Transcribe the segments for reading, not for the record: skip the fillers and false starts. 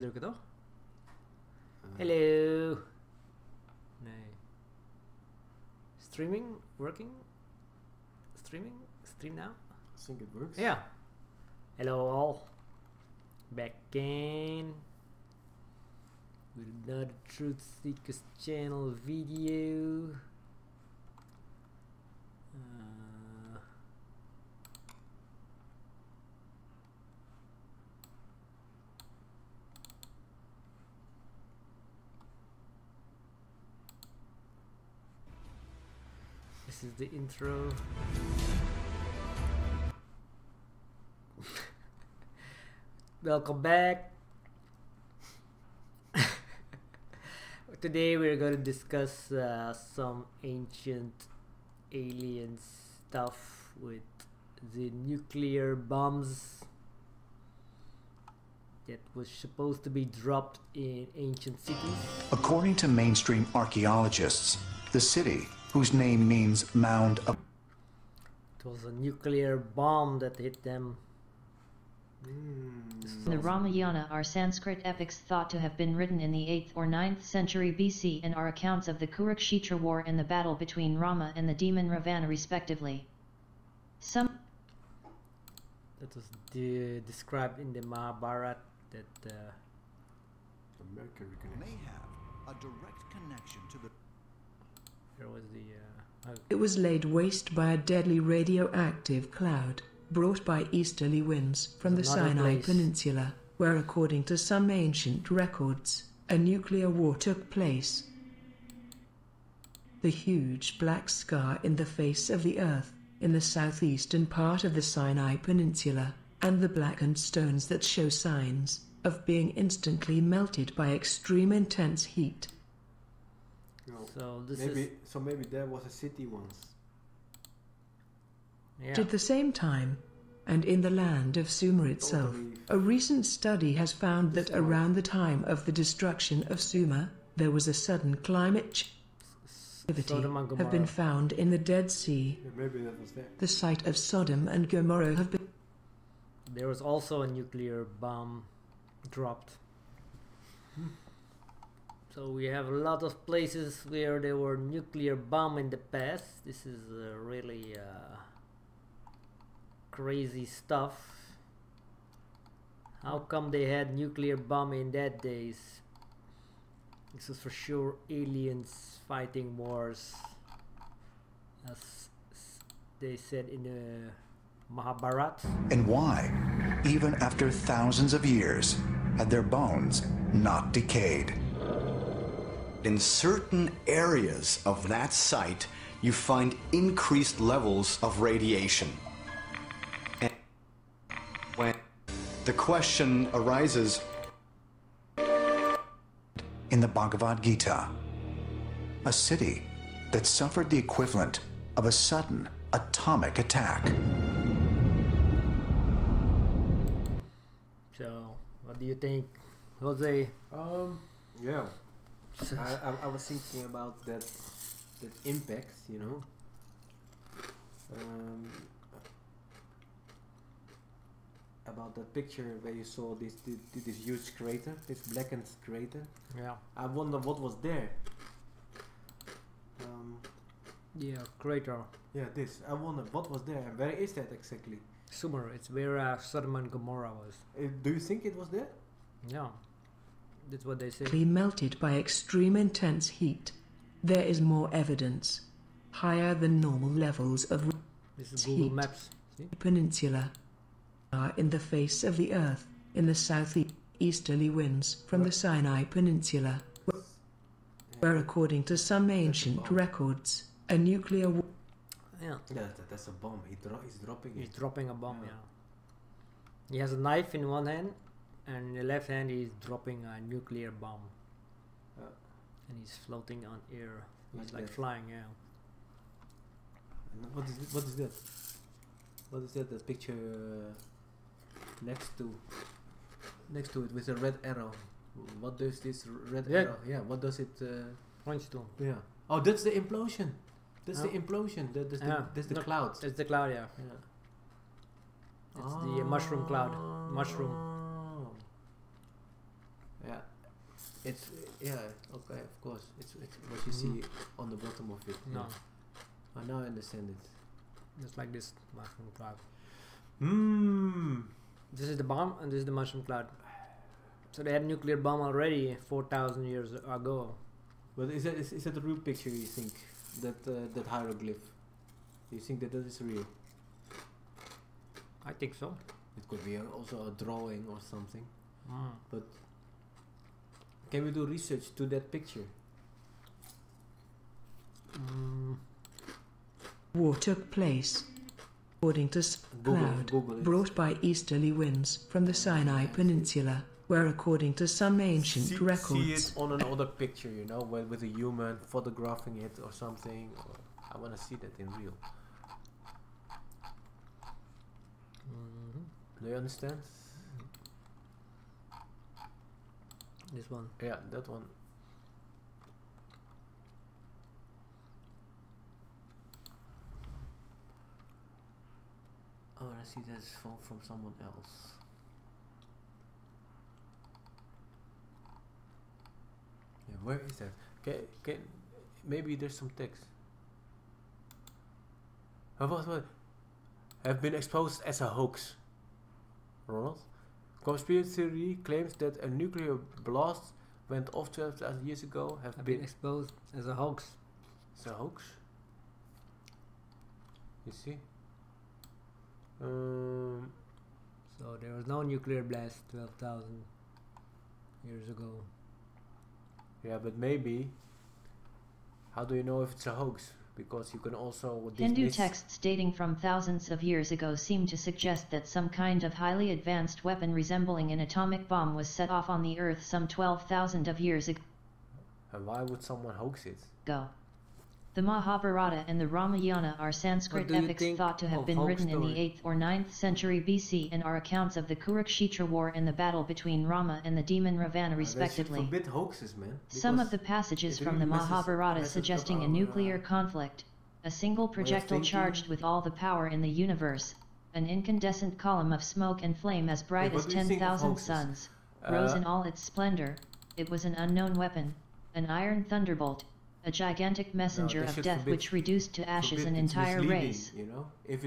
Drukken toch? Hello. Nee. Streaming working? Stream now? I think it works. Yeah. Hello all. Back again with another Truth Seekers channel video. This is the intro. Welcome back. Today we're going to discuss some ancient alien stuff with the nuclear bombs that was supposed to be dropped in ancient cities. According to mainstream archaeologists, the city, whose name means Mound, it was a nuclear bomb that hit them. The Ramayana are Sanskrit epics thought to have been written in the 8th or 9th century BC and are accounts of the Kurukshetra war and the battle between Rama and the demon Ravana respectively. That was described in the Mahabharata that Mercury may have a direct connection to the... there was the It was laid waste by a deadly radioactive cloud brought by easterly winds from the Sinai Peninsula, where according to some ancient records, a nuclear war took place. The huge black scar in the face of the earth, in the southeastern part of the Sinai Peninsula, and the blackened stones that show signs of being instantly melted by extreme intense heat. No, so maybe there was a city once. yeah. At the same time, and in the land of Sumer itself, a recent study has found that around the time of the destruction of Sumer, there was a sudden climate activity have been found in the Dead Sea. Yeah, maybe that was there. The site of Sodom and Gomorrah have been... There was also a nuclear bomb dropped. So we have a lot of places where there were nuclear bomb in the past. This is really crazy stuff. How come they had nuclear bomb in that days? This is for sure aliens fighting wars, as they said in the Mahabharata. And why, even after thousands of years, had their bones not decayed? In certain areas of that site, you find increased levels of radiation. And when the question arises, In the Bhagavad Gita, a city that suffered the equivalent of a sudden atomic attack. So, what do you think, Jose? Yeah. I was thinking about that impact, you know. About that picture where you saw this huge crater, this blackened crater. Yeah. I wonder what was there. Yeah, crater. Yeah, this. I wonder what was there and where is that exactly? Sumer, it's where Sodom and Gomorrah was. Do you think it was there? Yeah, that's what they say. melted by extreme intense heat. There is more evidence. Higher than normal levels of This is Google heat. Maps. See? Peninsula are in the face of the earth, in the southeasterly winds from the Sinai Peninsula, where according to some ancient records, a nuclear war... Yeah. That's a bomb. He's dropping it. He's dropping a bomb, yeah. He has a knife in one hand, and in the left hand he's dropping a nuclear bomb. And he's floating on air. He's like flying, yeah. And what is that? What is that? That picture next to it with a red arrow. What does this red arrow? Yeah. What does it points to? Yeah. Oh, that's the implosion. That's the implosion. That's the clouds. It's the cloud, yeah. It's the mushroom cloud. Mushroom. Yeah, it's okay, of course. It's what you see on the bottom of it. No, I now understand it. just like this mushroom cloud. Hmm. This is the bomb, and this is the mushroom cloud. So they had a nuclear bomb already 4,000 years ago. But is that a real picture? You think that hieroglyph? Do you think that is real? I think so. It could be also a drawing or something. Mm. But can we do research to that picture? War took place, according to cloud, Google it. brought by easterly winds from the Sinai Peninsula, where according to some ancient records... See it on another picture, you know, with a human photographing it or something. I want to see that in real. Do you understand? This one. Yeah, that one. Oh, I see that's from someone else. Yeah, where is that? Can maybe there's some text. What? Have been exposed as a hoax. Ronald? Conspiracy theory claims that a nuclear blast went off 12,000 years ago have been exposed as a hoax. It's a hoax? You see? So there was no nuclear blast 12,000 years ago. Yeah, but maybe. How do you know if it's a hoax? Because you can also Hindu texts dating from thousands of years ago seem to suggest that some kind of highly advanced weapon resembling an atomic bomb was set off on the Earth some 12,000 of years ago. And why would someone hoax it? The Mahabharata and the Ramayana are Sanskrit epics thought to have been written in the 8th or 9th century BC and are accounts of the Kurukshetra war and the battle between Rama and the demon Ravana respectively. They should forbid hoaxes, man. Some of the passages from the Mahabharata suggesting a nuclear conflict, a single projectile charged with all the power in the universe, an incandescent column of smoke and flame as bright as 10,000 suns, rose in all its splendor. It was an unknown weapon, an iron thunderbolt, a gigantic messenger of death which reduced to ashes an entire race. You know?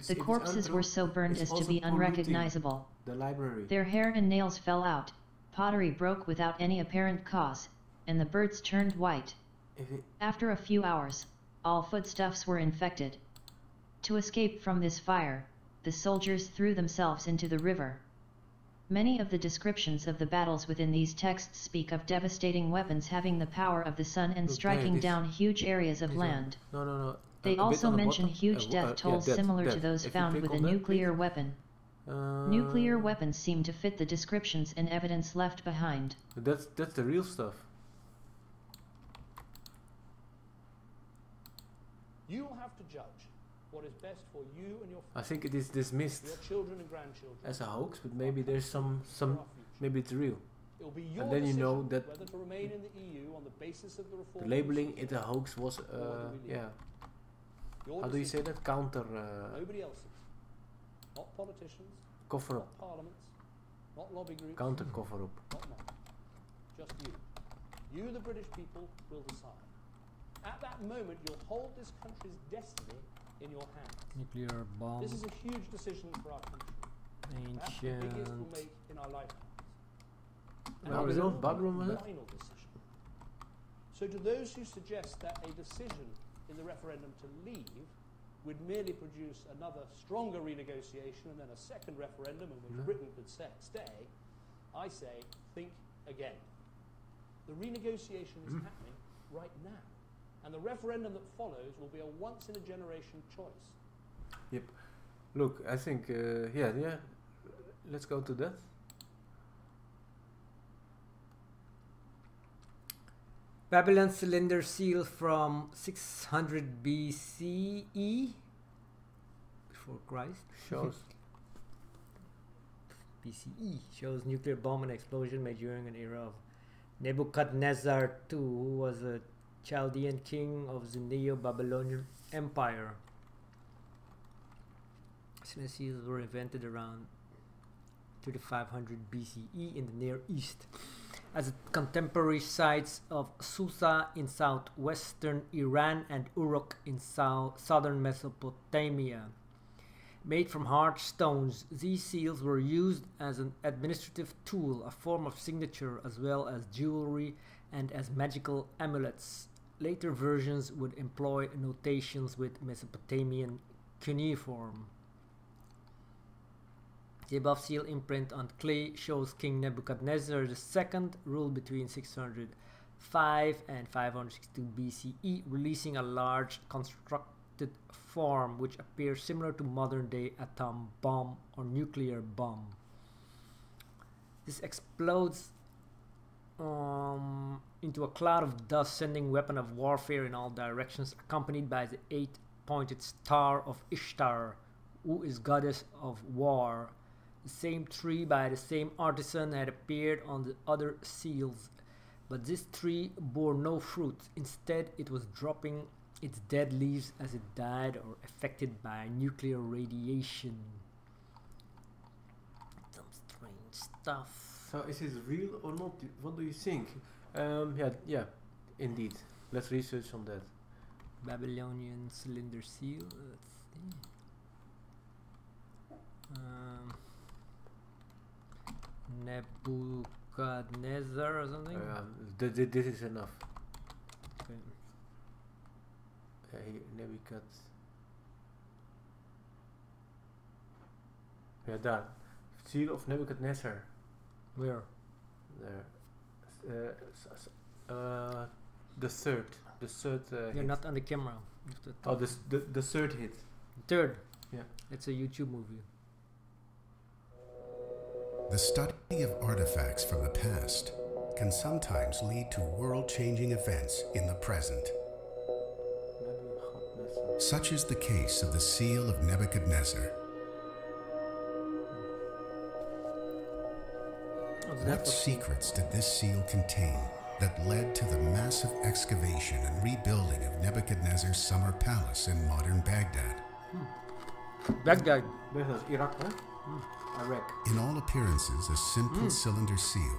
The corpses were so burned as to be unrecognizable. The library. Their hair and nails fell out, pottery broke without any apparent cause, and the birds turned white. After a few hours, all foodstuffs were infected. To escape from this fire, the soldiers threw themselves into the river. Many of the descriptions of the battles within these texts speak of devastating weapons having the power of the sun and striking down huge areas of land. No. They also mention huge death tolls similar to those found with a nuclear weapon. Nuclear weapons seem to fit the descriptions and evidence left behind. That's the real stuff. You will have to judge what is best for you and your family. I think it is dismissed Your children and grandchildren as a hoax, but maybe there's some maybe it's real. It will be your And then you know decision that whether to remain in the EU on the basis of the reform. labeling it a hoax was yeah. Your How do you say decision. that? Counter Nobody else's. Not politicians, cover up. not parliaments, not lobby groups, Counter cover up. not mine. Just you. You, the British people, will decide. At that moment, you'll hold this country's destiny in your hands. Nuclear bomb. This is a huge decision for our country. Perhaps the biggest we'll make in our lifetimes. And Well, it's we a don't Babylon with it. final decision. So to those who suggest that a decision in the referendum to leave would merely produce another stronger renegotiation and then a second referendum in which Britain could stay, I say, think again. The renegotiation is happening right now. And the referendum that follows will be a once-in-a-generation choice. Yep. Look, I think yeah. Let's go to that. Babylon cylinder seal from 600 BCE before Christ. Shows BCE shows nuclear bomb and explosion made during an era of Nebuchadnezzar II, who was a Chaldean king of the Neo-Babylonian Empire. Cylinder seals were invented around 3500 BCE in the Near East. as contemporary sites of Susa in southwestern Iran and Uruk in southern Mesopotamia. Made from hard stones, these seals were used as an administrative tool, a form of signature, as well as jewelry and as magical amulets. Later versions would employ notations with Mesopotamian cuneiform. The above seal imprint on clay shows King Nebuchadnezzar II ruled between 605 and 562 BCE, releasing a large constructed form which appears similar to modern-day atom bomb or nuclear bomb. This explodes into a cloud of dust, sending weapon of warfare in all directions, accompanied by the 8-pointed star of Ishtar, who is goddess of war. The same tree by the same artisan had appeared on the other seals, but this tree bore no fruit. Instead, it was dropping its dead leaves as it died or affected by nuclear radiation. Some strange stuff. So is this real or not? What do you think? Yeah, indeed. Let's research on that. Babylonian cylinder seal. Let's see. Nebuchadnezzar or something? This is enough. Okay. Nebuchadnezzar. Yeah, there. Seal of Nebuchadnezzar. Where? There. The third. You're hit. not on the camera. Oh, the third hit. Third. Yeah. It's a YouTube movie. The study of artifacts from the past can sometimes lead to world-changing events in the present. Such is the case of the seal of Nebuchadnezzar. What secrets did this seal contain that led to the massive excavation and rebuilding of Nebuchadnezzar's summer palace in modern Baghdad? Baghdad. Baghdad, Iraq, huh? Iraq. In all appearances a simple cylinder seal,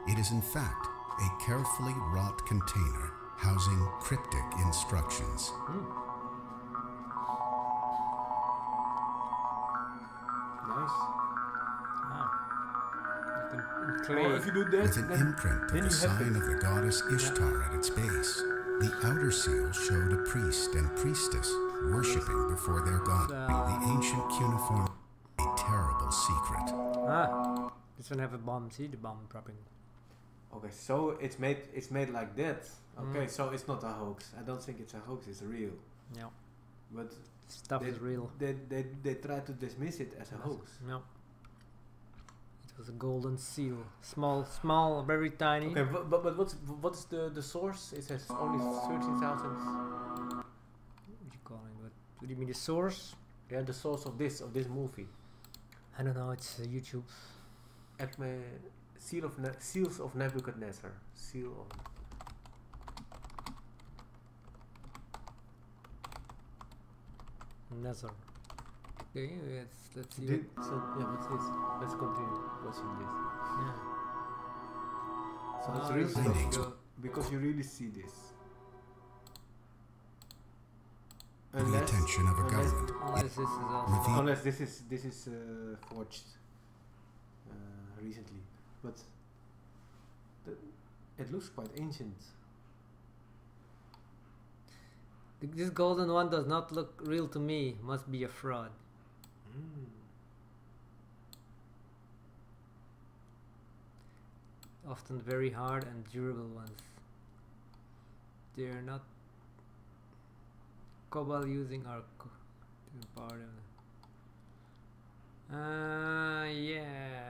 it is in fact a carefully wrought container housing cryptic instructions. Nice. Clay. Oh, if you do that, With an imprint of then the you have sign to- of the goddess Ishtar at its base, the outer seal showed a priest and priestess worshipping before their god. The ancient cuneiform, a terrible secret. This one have a bomb. See the bomb dropping. Okay, so it's made like that. Okay, so it's not a hoax. I don't think it's a hoax. It's real. No. But Stuff is real. They try to dismiss it as a hoax. No. It was a golden seal. Small, very tiny. Okay, but what's the source? It says only 13,000. What you calling? What do you mean the source? Yeah, the source of this movie. I don't know. It's YouTube. Seals of Nebuchadnezzar. Seal of. Nazar. Okay, let's see. So yeah, what's this? Let's continue watching this. Yeah. So it's Oh, real this findings. stuff, because you really see this. The attention of a government. Unless this is also. Reveal- Unless this is forged recently, but it looks quite ancient. This golden one does not look real to me. Must be a fraud. Often very hard and durable ones. They're not cobalt using our part of yeah.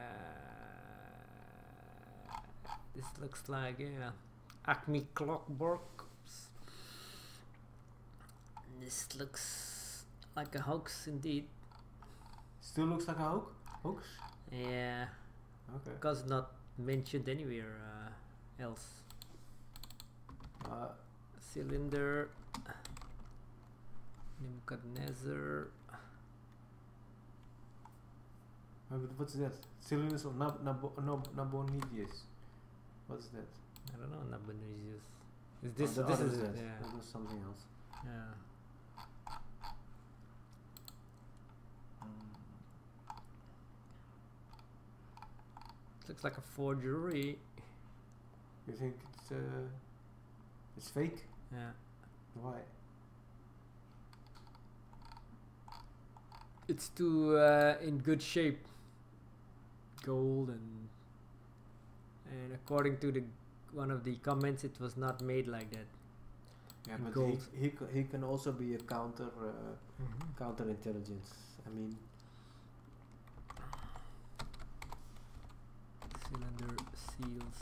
This looks like Acme clockwork. This looks like a hoax indeed. Still looks like a hoax. Yeah, Okay. because not mentioned anywhere else. Cylinder, Nebuchadnezzar. What's that? Cylinders of Nabonidus. What's that? I don't know. Nabonidus. Is this? Oh, This that is was it. that. Yeah. That was something else. Yeah. Looks like a forgery. You think it's fake? Yeah. Why? It's too in good shape. Gold and according to the one of the comments, it was not made like that. Yeah, In but gold. he can also be a counter intelligence. I mean, Cylinder seals.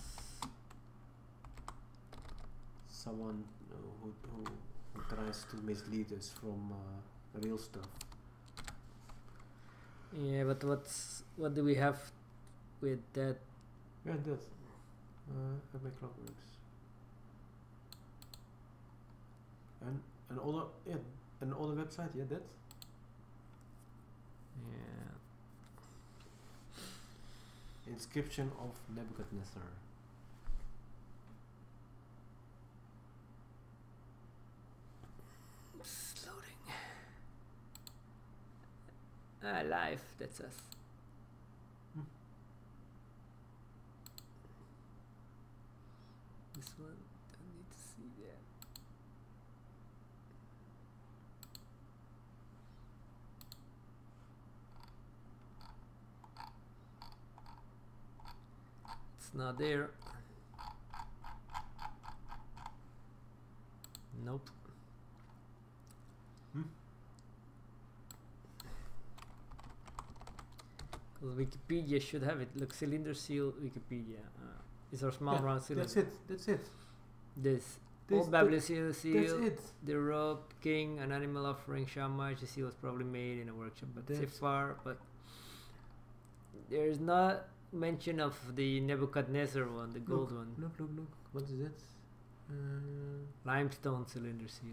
someone who tries to mislead us from real stuff. Yeah, but what do we have with that? Yeah, it does. How my clock works. And other website, yeah, that. Yeah. Inscription of Nebuchadnezzar. It's loading. Live, that's us. This one, don't need to see that. It's not there. Nope. Because Wikipedia should have it. Look, cylinder seal Wikipedia. Is our small round cylinder. That's it. This. This- Old Babylonian seal. That's it. The robe, king, an animal offering shamash. The seal was probably made in a workshop, but so That's- far, but there's not mention of the Nebuchadnezzar one, the gold one. Look. What is it? Limestone cylinder seal.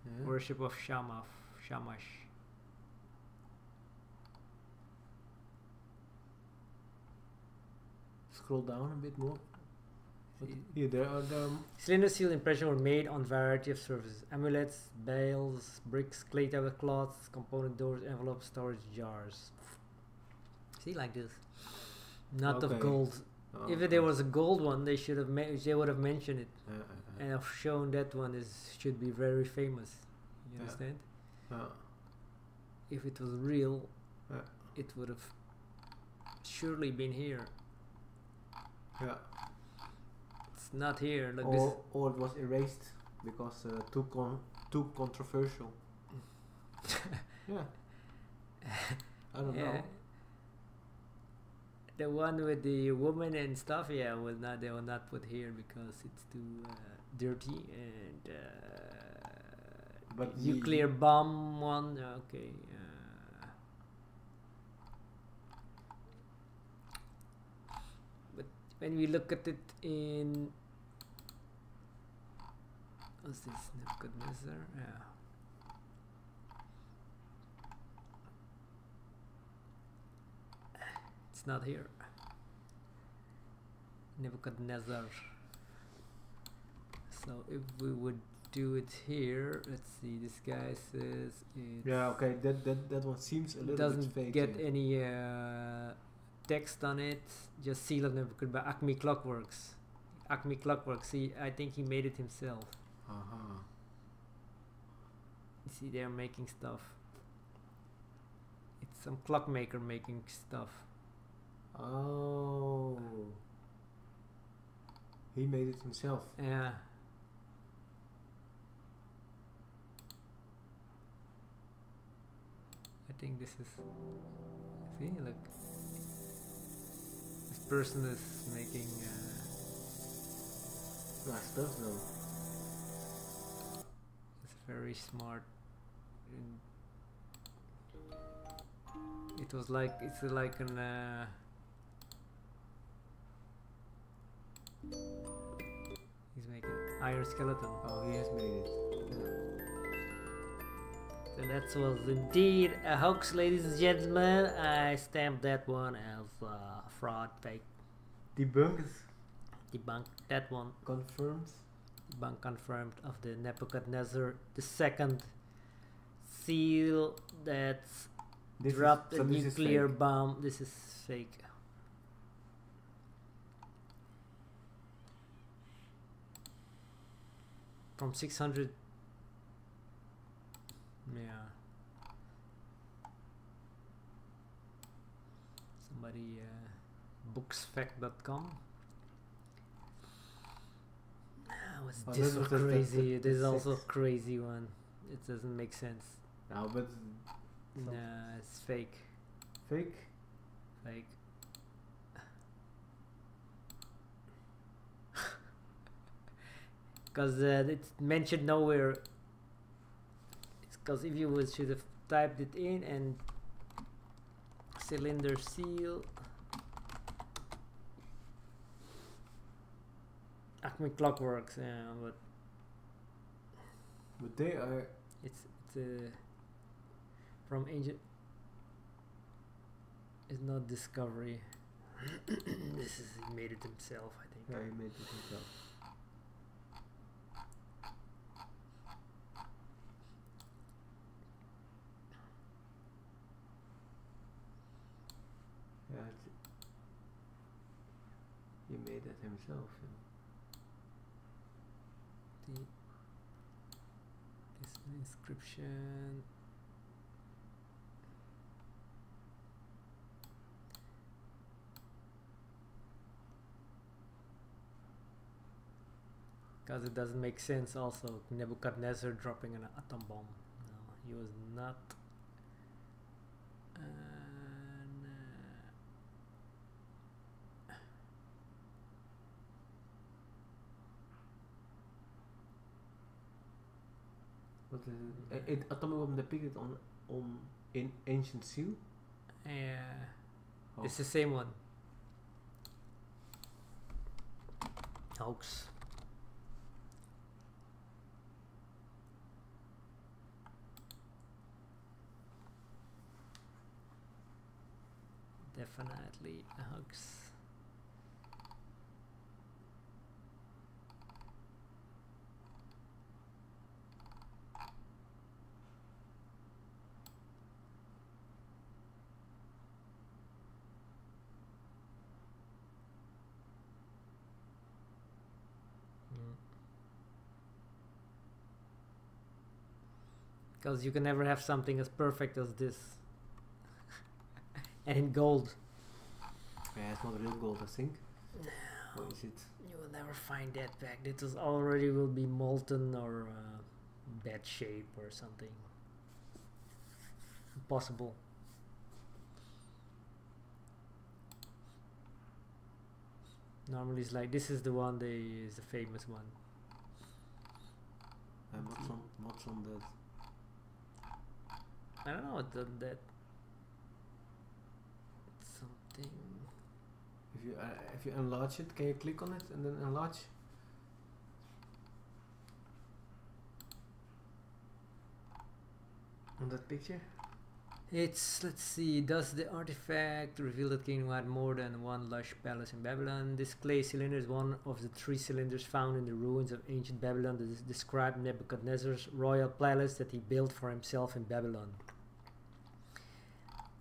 Yeah. Worship of Shamash. Scroll down a bit more. See- Here, there are Cylinder seal impressions were made on variety of surfaces: amulets, bales, bricks, clay tablecloths, component doors, envelopes, storage jars. See, like this. Not of Okay. gold. If there was a gold one, they should have they would have mentioned it and have shown that one should be very famous. You Yeah. understand? uh, If it was real, Yeah. it would have surely been here. yeah. It's not here. Look, this. Or it was erased because too controversial. Yeah. I don't Yeah. know. The one with the woman and stuff, yeah, they will not put here because it's too dirty and But nuclear bomb one. Okay. But when we look at it in what's this, Nebuchadnezzar? Yeah. It's not here. Nebuchadnezzar. So if we would do it here, let's see. This guy says it Yeah, okay, that one seems a little doesn't bit fake. get yeah. any text on it. Just seal of Nebuchadnezzar by Acme Clockworks. Acme Clockworks. See, I think he made it himself. You see, they're making stuff. It's some clockmaker making stuff. Oh. He made it himself. Yeah. I think this is. See, look. This person is making. Nice stuff though. It's very smart. It was like it's like an. He's making iron skeleton. Oh, he has made it. So that was indeed a hoax, ladies and gentlemen. I stamped that one as fraud, fake. Debunked. Debunk that one. Confirmed. Debunk confirmed of the Nebuchadnezzar the second seal that dropped a nuclear bomb. This is fake. From 600. Yeah. Somebody booksfact.com. This is crazy. This is also a crazy one. It doesn't make sense. No, but nah, it's fake. Fake? Fake. Because it's mentioned nowhere. It's because if you should have typed it in and cylinder seal. Acme Clockworks, yeah, but they are. It's from ancient. It's not discovery. This is he made it himself, I think. Yeah, he made it himself. Yeah, he made it himself. Yeah. This inscription. Because it doesn't make sense also. Nebuchadnezzar dropping an atom bomb. No, he was not. What is it? Atomic bomb depicted on in ancient seal? Yeah. Oh. It's the same one. Hoax. Definitely a hoax. Because you can never have something as perfect as this. And in gold. Yeah, it's not real gold, I think. No. What is it? You will never find that back. It is already will be molten or bad shape or something. Impossible. Normally it's like this is the one is the famous one. What's on that? I don't know what's on that. Something. If you enlarge it, can you click on it and then enlarge? On that picture? It's, let's see, does the artifact reveal that King had more than one lush palace in Babylon? This clay cylinder is one of the 3 cylinders found in the ruins of ancient Babylon that describe Nebuchadnezzar's royal palace that he built for himself in Babylon.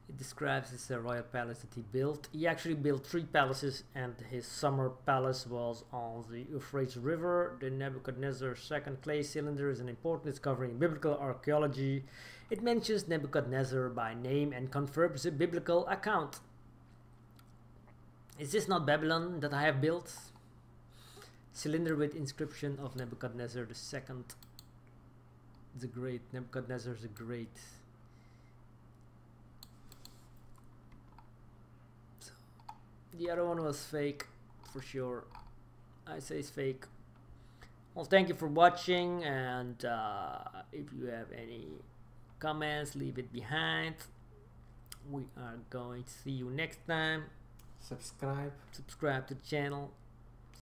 It describes this royal palace that he built. He actually built 3 palaces, and his summer palace was on the Euphrates River. The Nebuchadnezzar's second clay cylinder is an important discovery in biblical archaeology. It mentions Nebuchadnezzar by name and confirms a biblical account. Is this not Babylon that I have built? Cylinder with inscription of Nebuchadnezzar the second, the Great. Nebuchadnezzar the Great. So, the other one was fake, for sure. I say it's fake. Well, thank you for watching, and if you have any comments, leave it behind. We are going to see you next time. Subscribe to the channel.